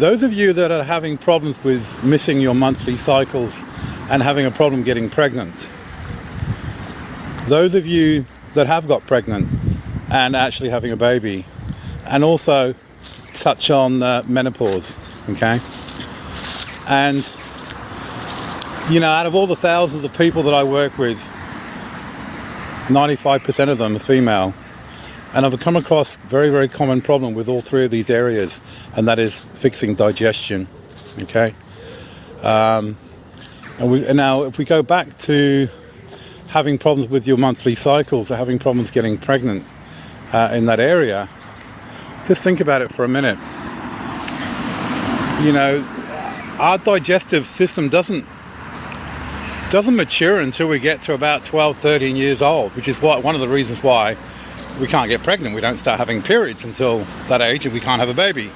Those of you that are having problems with missing your monthly cycles and having a problem getting pregnant, those of you that have got pregnant and actually having a baby, and also touch on menopause, okay? And, you know, out of all the thousands of people that I work with, 95% of them are female. And I've come across a very, very common problem with all three of these areas, and that is fixing digestion, okay? And now, if we go back to having problems with your monthly cycles or having problems getting pregnant in that area, just think about it for a minute. You know, our digestive system doesn't mature until we get to about 12, 13 years old, which is one of the reasons why we can't get pregnant. We don't start having periods until that age, and we can't have a baby.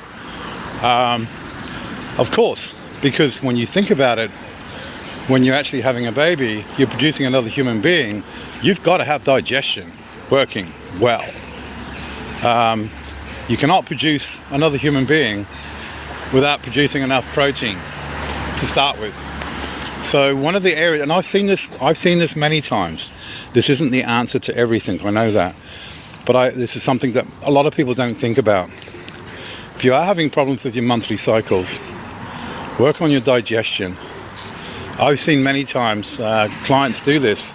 Of course, because when you think about it, when you're actually having a baby, you're producing another human being. You've got to have digestion working well. You cannot produce another human being without producing enough protein to start with. So one of the areas, and I've seen this many times. This isn't the answer to everything, I know that. But this is something that a lot of people don't think about. If you are having problems with your monthly cycles, work on your digestion. I've seen many times clients do this,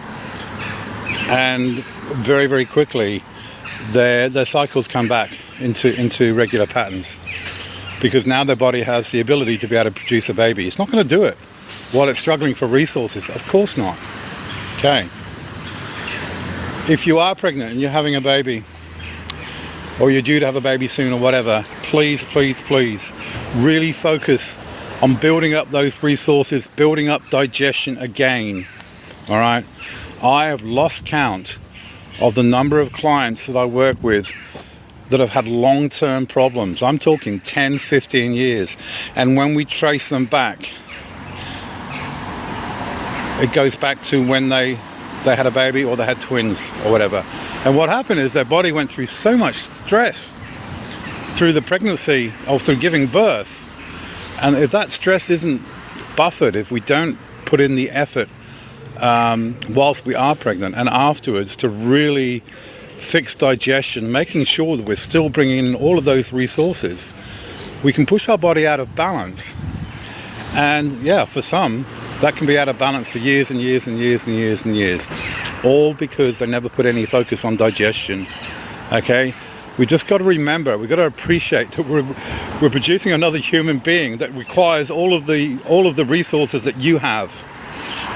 and very, very quickly their cycles come back into regular patterns, because now their body has the ability to be able to produce a baby. It's not going to do it while it's struggling for resources. Of course not. Okay. If you are pregnant and you're having a baby, or you're due to have a baby soon or whatever, please, please, please really focus on building up those resources, building up digestion again. All right. I have lost count of the number of clients that I work with that have had long-term problems. I'm talking 10, 15 years. And when we trace them back, it goes back to when they had a baby, or they had twins or whatever. And what happened is their body went through so much stress through the pregnancy or through giving birth. And if that stress isn't buffered, if we don't put in the effort whilst we are pregnant and afterwards to really fix digestion, making sure that we're still bringing in all of those resources, we can push our body out of balance. And yeah, for some, that can be out of balance for years and years and years and years and years, all because they never put any focus on digestion. Okay, we just got to remember, we've got to appreciate that we're producing another human being that requires all of the resources that you have.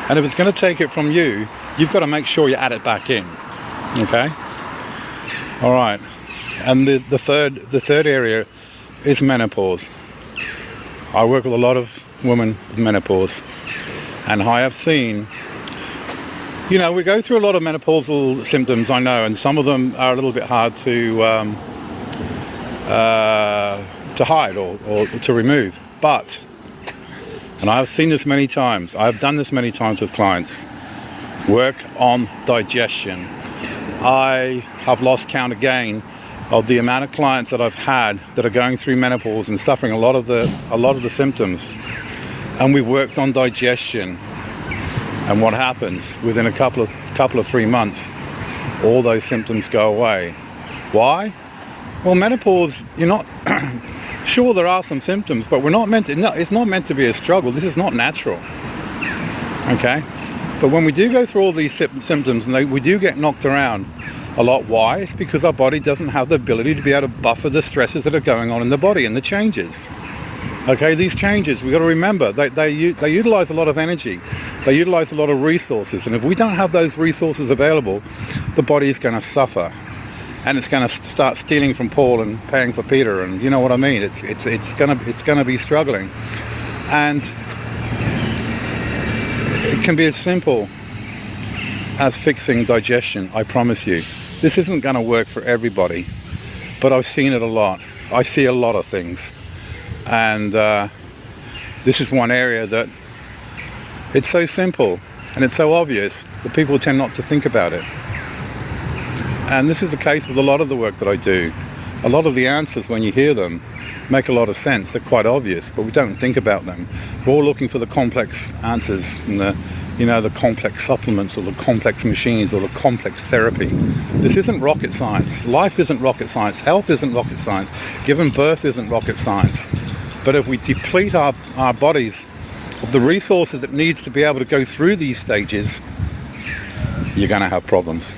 And if it's going to take it from you, you've got to make sure you add it back in. Okay. All right. And the third area is menopause. I work with a lot of women with menopause, and I have seen, you know, we go through a lot of menopausal symptoms, I know, and some of them are a little bit hard to hide or to remove. But, and I've seen this many times, I've done this many times with clients, work on digestion. I have lost count again of the amount of clients that I've had that are going through menopause and suffering a lot of the symptoms. And we worked on digestion, and what happens within a couple of 3 months, all those symptoms go away. Why? Well, menopause, you're not sure, there are some symptoms, but it's not meant to be a struggle. This is not natural. Okay, but when we do go through all these symptoms, and we do get knocked around a lot. Why? It's because our body doesn't have the ability to be able to buffer the stresses that are going on in the body and the changes. Okay, these changes, we've got to remember, they utilize a lot of energy, they utilize a lot of resources, and if we don't have those resources available, the body is going to suffer, and it's going to start stealing from Paul and paying for Peter, and you know what I mean. It's going to be struggling, and it can be as simple as fixing digestion. I promise you, this isn't going to work for everybody, but I've seen it a lot. I see a lot of things. And this is one area that it's so simple and it's so obvious that people tend not to think about it. And this is the case with a lot of the work that I do. a lot of the answers, when you hear them, make a lot of sense. They're quite obvious, but we don't think about them. We're all looking for the complex answers and the complex supplements or the complex machines or the complex therapy. This isn't rocket science. Life isn't rocket science. Health isn't rocket science. Giving birth isn't rocket science. But if we deplete our bodies of the resources it needs to be able to go through these stages, you're going to have problems.